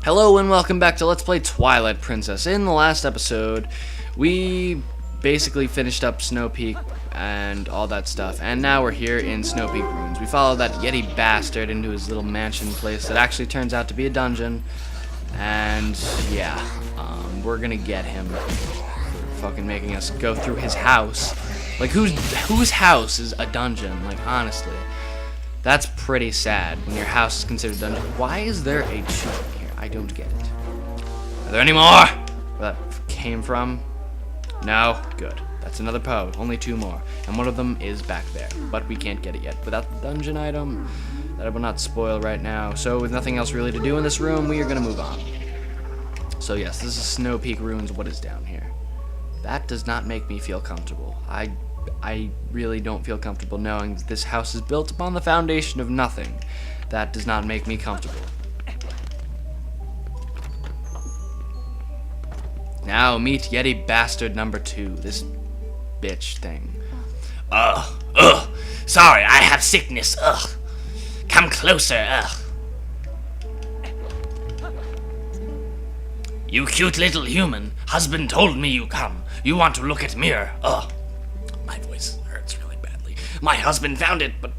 Hello and welcome back to Let's Play Twilight Princess. In the last episode, we basically finished up Snowpeak and all that stuff, and now we're here in Snowpeak Ruins. We followed that Yeti Bastard into his little mansion place that actually turns out to be a dungeon, and yeah, we're gonna get him for fucking making us go through his house. Like, whose house is a dungeon? Like, honestly, that's pretty sad when your house is considered a dungeon. Why is there a tomb here? I don't get it. Are there any more? Where that came from? No? Good. That's another Poe. Only two more. And one of them is back there. But we can't get it yet without the dungeon item. That I will not spoil right now. So with nothing else really to do in this room, we are going to move on. So yes, this is Snowpeak Ruins. What is down here? That does not make me feel comfortable. I really don't feel comfortable knowing that this house is built upon the foundation of nothing. That does not make me comfortable. Now meet Yeti Bastard number 2, this bitch thing. Sorry, I have sickness, Come closer, You cute little human, husband told me you come. You want to look at mirror, My voice hurts really badly. My husband found it, but...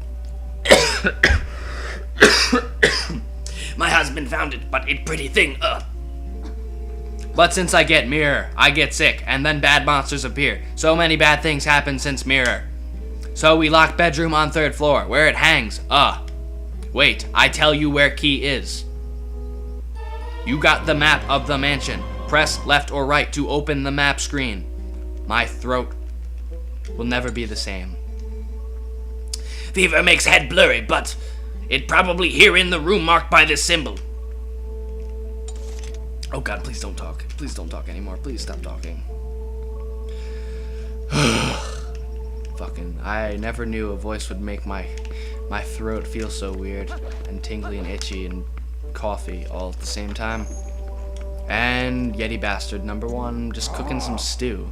My husband found it, but it pretty thing, But since I get mirror, I get sick, and then bad monsters appear. So many bad things happen since mirror. So we lock bedroom on 3rd floor, where it hangs. Wait, I tell you where key is. You got the map of the mansion. Press left or right to open the map screen. My throat will never be the same. Fever makes head blurry, but it probably here in the room marked by this symbol. Oh god, please don't talk. Please don't talk anymore. Please stop talking. Fucking, I never knew a voice would make my throat feel so weird and tingly and itchy and coffee all at the same time. And Yeti Bastard number 1 just cooking some stew.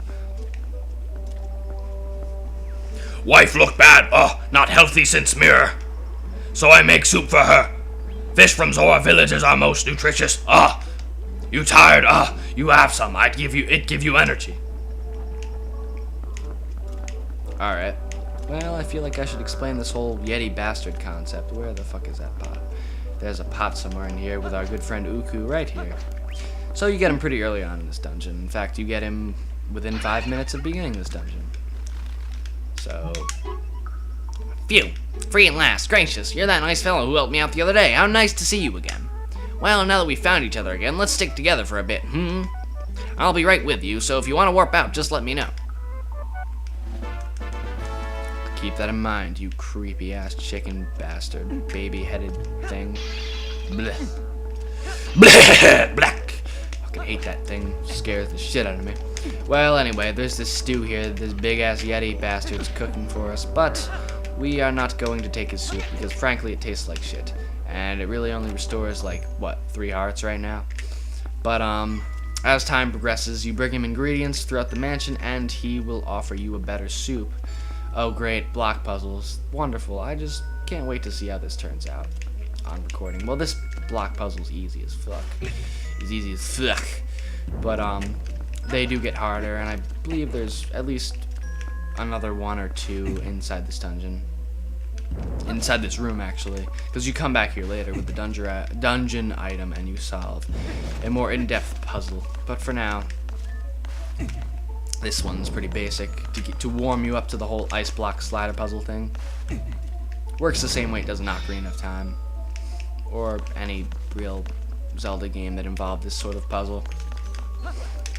Wife look bad, not healthy since mirror. So I make soup for her. Fish from Zora villages are most nutritious, You tired? You have some. It'd give you energy. Alright. Well, I feel like I should explain this whole Yeti Bastard concept. Where the fuck is that pot? There's a pot somewhere in here with our good friend Uku right here. So you get him pretty early on in this dungeon. In fact, you get him within 5 minutes of beginning this dungeon. So... Phew. Free at last. Gracious, you're that nice fellow who helped me out the other day. How nice to see you again. Well, now that we've found each other again, let's stick together for a bit, I'll be right with you, so if you want to warp out, just let me know. Keep that in mind, you creepy-ass chicken bastard, baby-headed thing. Blech. Blech! Black! Fucking hate that thing. Scares the shit out of me. Well, anyway, there's this stew here that this big-ass Yeti bastard's cooking for us, but we are not going to take his soup, because frankly, it tastes like shit. And it really only restores, like, what, 3 hearts right now? But, as time progresses, you bring him ingredients throughout the mansion, and he will offer you a better soup. Oh, great, block puzzles. Wonderful. I just can't wait to see how this turns out on recording. Well, this block puzzle's easy as fuck. It's easy as fuck. But, they do get harder, and I believe there's at least another 1 or 2 inside this dungeon. Inside this room, actually, because you come back here later with the dungeon item and you solve a more in-depth puzzle. But for now, this one's pretty basic to warm you up to the whole ice block slider puzzle thing. Works the same way it does in Ocarina of Time, or any real Zelda game that involved this sort of puzzle.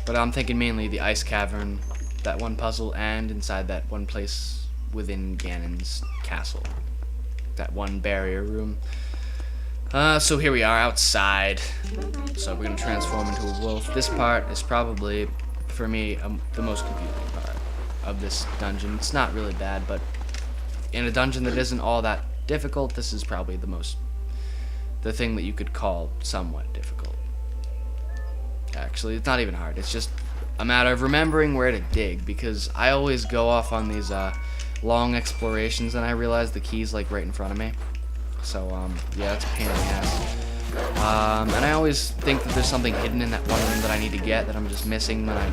But I'm thinking mainly the ice cavern, that one puzzle, and inside that one place within Ganon's castle. That one barrier room. So here we are outside. So we're gonna transform into a wolf. This part is probably, for me, the most confusing part of this dungeon. It's not really bad, but in a dungeon that isn't all that difficult, this is probably the thing that you could call somewhat difficult. Actually, it's not even hard. It's just a matter of remembering where to dig, because I always go off on these long explorations and I realize the key's like right in front of me. So yeah, that's a pain in the ass. And I always think that there's something hidden in that one room that I need to get that I'm just missing when I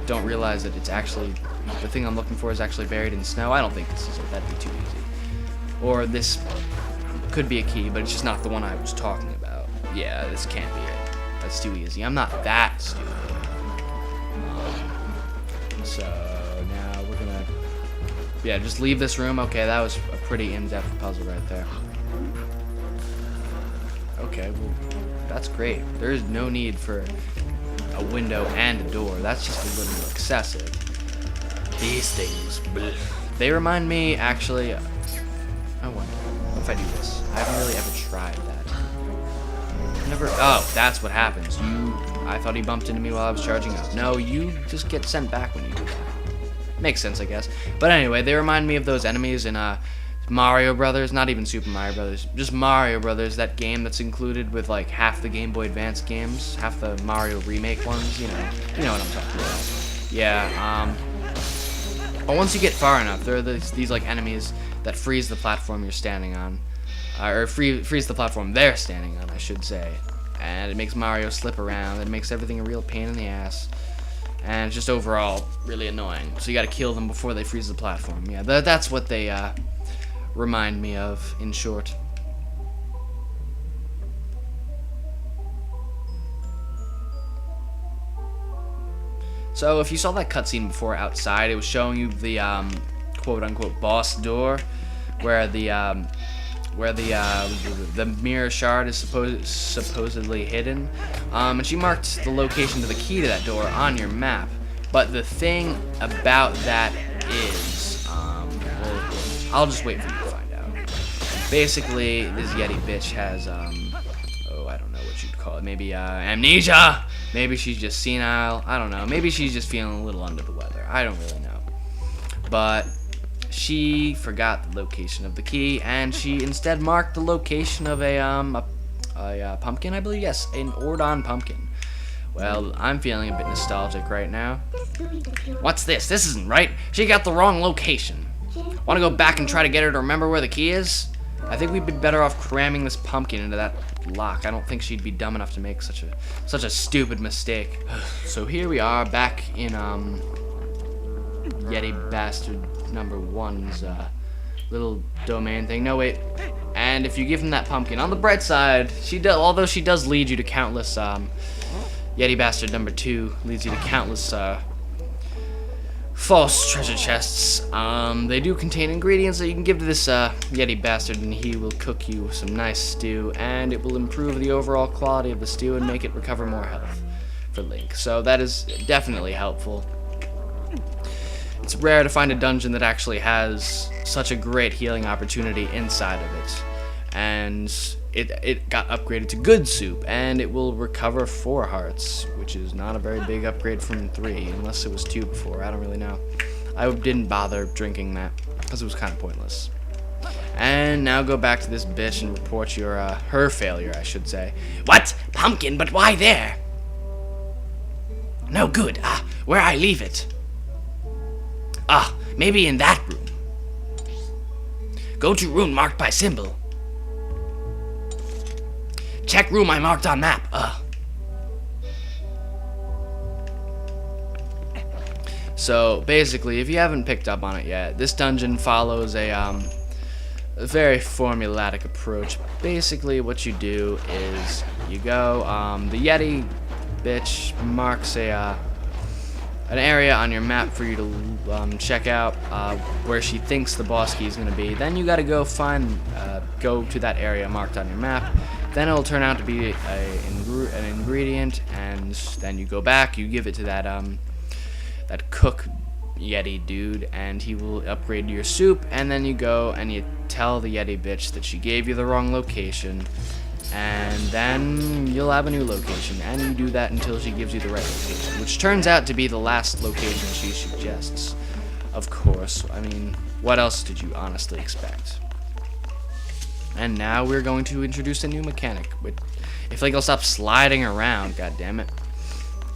don't realize that it's actually, the thing I'm looking for is actually buried in snow. I don't think this is it. That'd be too easy. Or this could be a key, but it's just not the one I was talking about. Yeah, this can't be it. That's too easy. I'm not that stupid. So now we're gonna, yeah, just leave this room. Okay, that was a pretty in-depth puzzle right there. Okay, well, that's great. There is no need for a window and a door. That's just a little excessive. These things, bleh. They remind me, actually, I wonder, what if I do this? I haven't really ever tried that. Never, oh, that's what happens. I thought he bumped into me while I was charging up. No, you just get sent back when you do that. Makes sense, I guess. But anyway, they remind me of those enemies in Mario Brothers, not even Super Mario Brothers, just Mario Brothers, that game that's included with like half the Game Boy Advance games, half the Mario remake ones, you know what I'm talking about. Yeah, but once you get far enough, there are these like enemies that freeze the platform you're standing on, or freeze the platform they're standing on, I should say, and it makes Mario slip around, it makes everything a real pain in the ass. And it's just overall really annoying. So you gotta kill them before they freeze the platform. Yeah, that's what they remind me of, in short. So if you saw that cutscene before outside, it was showing you the quote-unquote boss door, where the mirror shard is supposedly hidden, and she marked the location to the key to that door on your map. But the thing about that is, well, I'll just wait for you to find out. Basically, this Yeti bitch has, oh, I don't know what you'd call it. Maybe amnesia. Maybe she's just senile. I don't know. Maybe she's just feeling a little under the weather. I don't really know. But she forgot the location of the key, and she instead marked the location of a pumpkin, I believe. Yes, an Ordon pumpkin. Well, I'm feeling a bit nostalgic right now. What's this? This isn't right. She got the wrong location. Want to go back and try to get her to remember where the key is? I think we'd be better off cramming this pumpkin into that lock. I don't think she'd be dumb enough to make such a stupid mistake. So here we are, back in Yeti Bastard #1's little domain thing. No, wait. And if you give him that pumpkin, on the bright side, although she does lead you to countless Yeti Bastard #2 leads you to countless false treasure chests. They do contain ingredients that you can give to this Yeti Bastard, and he will cook you some nice stew, and it will improve the overall quality of the stew and make it recover more health for Link. So that is definitely helpful. It's rare to find a dungeon that actually has such a great healing opportunity inside of it. And it got upgraded to good soup, and it will recover 4 hearts, which is not a very big upgrade from 3, unless it was 2 before. I don't really know. I didn't bother drinking that, because it was kind of pointless. And now go back to this bitch and report your, her failure, I should say. What? Pumpkin, but why there? No good. Where I leave it? Maybe in that room. Go to room marked by symbol. Check room I marked on map. So basically, if you haven't picked up on it yet, this dungeon follows a very formulatic approach. Basically, what you do is you go. The Yeti bitch marks an area on your map for you to check out where she thinks the boss key is going to be. Then you got to go go to that area marked on your map. Then it'll turn out to be an ingredient, and then you go back, you give it to that cook Yeti dude, and he will upgrade your soup. And then you go and you tell the Yeti bitch that she gave you the wrong location, and then you'll have a new location, and you do that until she gives you the right location, which turns out to be the last location she suggests. Of course, I mean, what else did you honestly expect? And now we're going to introduce a new mechanic. If Link will stop sliding around, goddammit.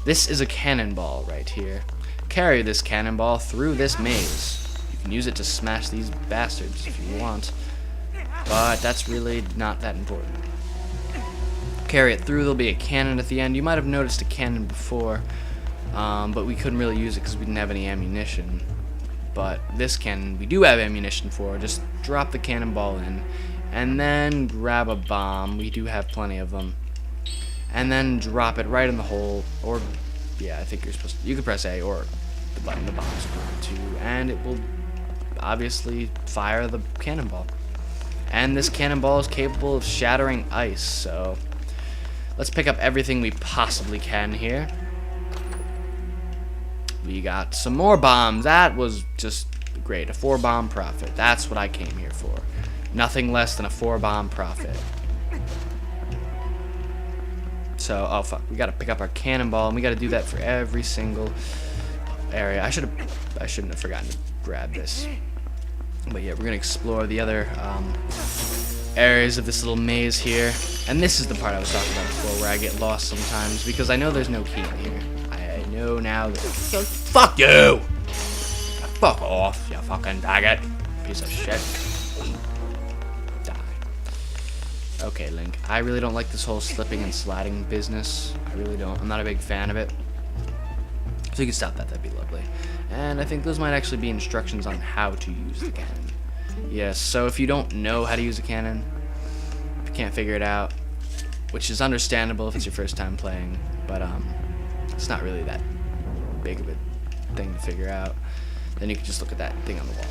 This is a cannonball right here. Carry this cannonball through this maze. You can use it to smash these bastards if you want, but that's really not that important. carry it through. There'll be a cannon at the end. You might have noticed a cannon before, but we couldn't really use it because we didn't have any ammunition. But this cannon we do have ammunition for. Just drop the cannonball in, and then grab a bomb. We do have plenty of them. And then drop it right in the hole, or yeah, I think you're supposed to. You can press A or the button the bomb's going to, and it will obviously fire the cannonball. And this cannonball is capable of shattering ice, so let's pick up everything we possibly can here. We got some more bombs. That was just great. A 4-bomb profit. That's what I came here for. Nothing less than a 4-bomb profit. So, oh fuck, we gotta pick up our cannonball, and we gotta do that for every single area. I shouldn't have forgotten to grab this. But yeah, we're gonna explore the other areas of this little maze here. And this is the part I was talking about before, where I get lost sometimes, because I know there's no key in here. I know now that... Fuck you! Fuck off, you fucking faggot. Piece of shit. Die. Okay, Link. I really don't like this whole slipping and sliding business. I really don't. I'm not a big fan of it. So you can stop that, that'd be lovely. And I think those might actually be instructions on how to use the cannon. Yes, so if you don't know how to use a cannon, if you can't figure it out, which is understandable if it's your first time playing, but it's not really that big of a thing to figure out, then you can just look at that thing on the wall.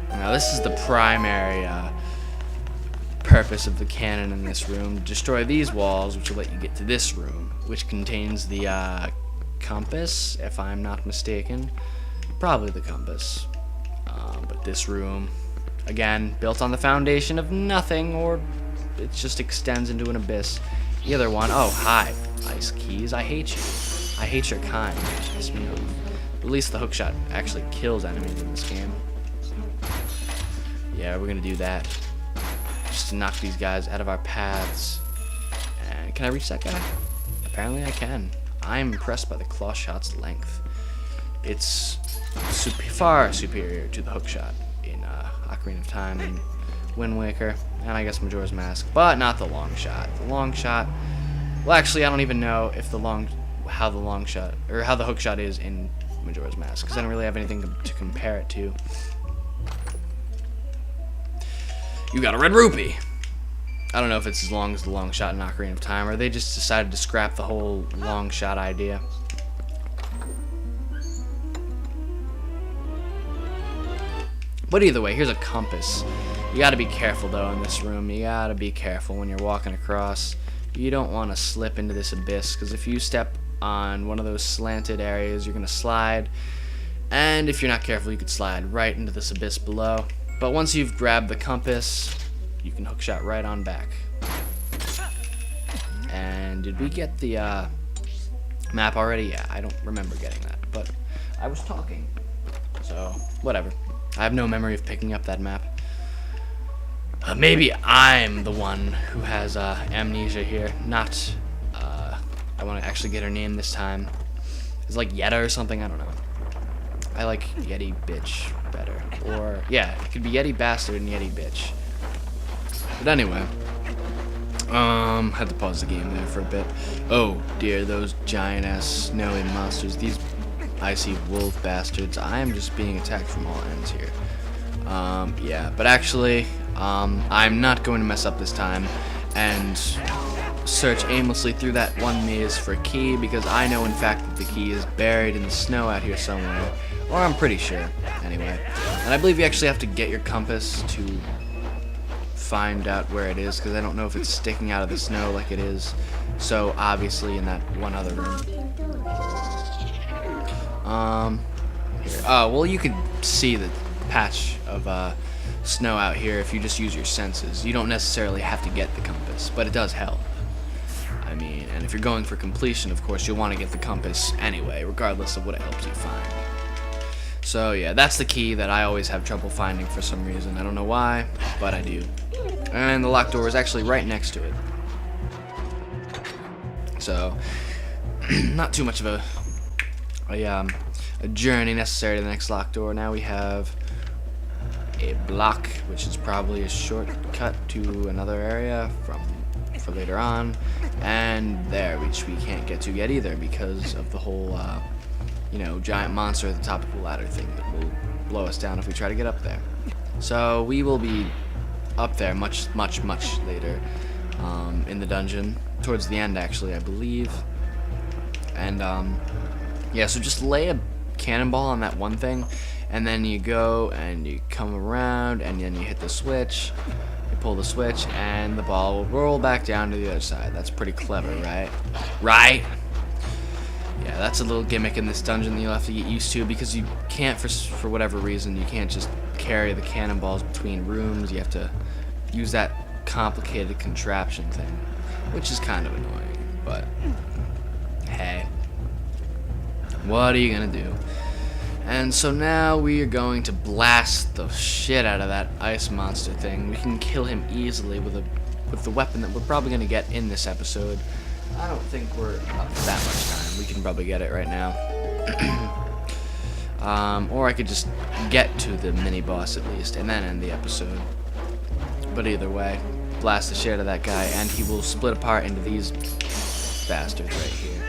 Now this is the primary purpose of the cannon in this room. Destroy these walls, which will let you get to this room, which contains the compass, if I'm not mistaken. Probably the compass. But this room, again, built on the foundation of nothing, or it just extends into an abyss. The other one, oh, hi, ice keys, I hate you. I hate your kind. At least the hookshot actually kills enemies in this game. Yeah, we're gonna do that. Just to knock these guys out of our paths. And can I reach that guy? Apparently I can. I'm impressed by the claw shot's length. It's far superior to the hookshot in Ocarina of Time and Wind Waker, and I guess Majora's Mask, but not the long shot. The long shot, well, actually I don't even know if how the hookshot is in Majora's Mask, because I don't really have anything to compare it to. You got a red rupee. I don't know if it's as long as the long shot in Ocarina of Time, or they just decided to scrap the whole long shot idea. But either way, here's a compass. You gotta be careful though in this room. You gotta be careful when you're walking across. You don't want to slip into this abyss, because if you step on one of those slanted areas, you're gonna slide. And if you're not careful, you could slide right into this abyss below. But once you've grabbed the compass, you can hookshot right on back. And did we get the map already? Yeah, I don't remember getting that, but I was talking. So, whatever. I have no memory of picking up that map. Maybe I'm the one who has amnesia here, not, I want to actually get her name this time. It's like Yetta or something, I don't know. I like Yeti Bitch better. Or, yeah, it could be Yeti Bastard and Yeti Bitch. But anyway, had to pause the game there for a bit. Oh dear, those giant-ass snowy monsters, these icy wolf bastards. I am just being attacked from all ends here. Yeah, but actually, I'm not going to mess up this time and search aimlessly through that one maze for a key, because I know in fact that the key is buried in the snow out here somewhere. Or I'm pretty sure, anyway. And I believe you actually have to get your compass to find out where it is, because I don't know if it's sticking out of the snow like it is so obviously in that one other room. Here. Oh, well, you can see the patch of snow out here if you just use your senses. You don't necessarily have to get the compass, but it does help. I mean, and if you're going for completion, of course, you'll want to get the compass anyway, regardless of what it helps you find. So yeah, that's the key that I always have trouble finding for some reason. I don't know why, but I do. And the locked door is actually right next to it. So, not too much of a journey necessary to the next locked door. Now we have a block, which is probably a shortcut to another area for later on, and there, which we can't get to yet either because of the whole, giant monster at the top of the ladder thing that will blow us down if we try to get up there. So we will be up there much later, in the dungeon, towards the end actually, I believe. And yeah, so just lay a cannonball on that one thing, and then you go and you come around, and then you hit the switch, you pull the switch, and the ball will roll back down to the other side. That's pretty clever, right? Right? Yeah, that's a little gimmick in this dungeon that you'll have to get used to, because you can't, for whatever reason, you can't just carry the cannonballs between rooms. You have to use that complicated contraption thing, which is kind of annoying, but hey, what are you gonna do? And so now we are going to blast the shit out of that ice monster thing. We can kill him easily with the weapon that we're probably gonna get in this episode. I don't think we're up to that much time. We can probably get it right now. Or I could just get to the mini-boss at least, and then end the episode. But either way, blast the shit out of that guy, and he will split apart into these bastards right here.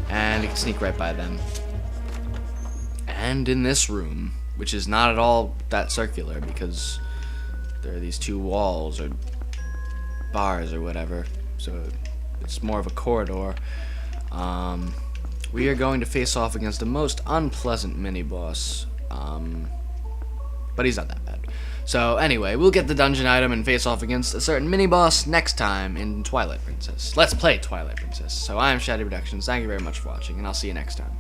And he can sneak right by them. And in this room, which is not at all that circular, because there are these two walls, or bars, or whatever, so it's more of a corridor. We are going to face off against a most unpleasant mini-boss, but he's not that bad. So anyway, we'll get the dungeon item and face off against a certain mini-boss next time in Twilight Princess. Let's play Twilight Princess. So I am Shady Productions, thank you very much for watching, and I'll see you next time.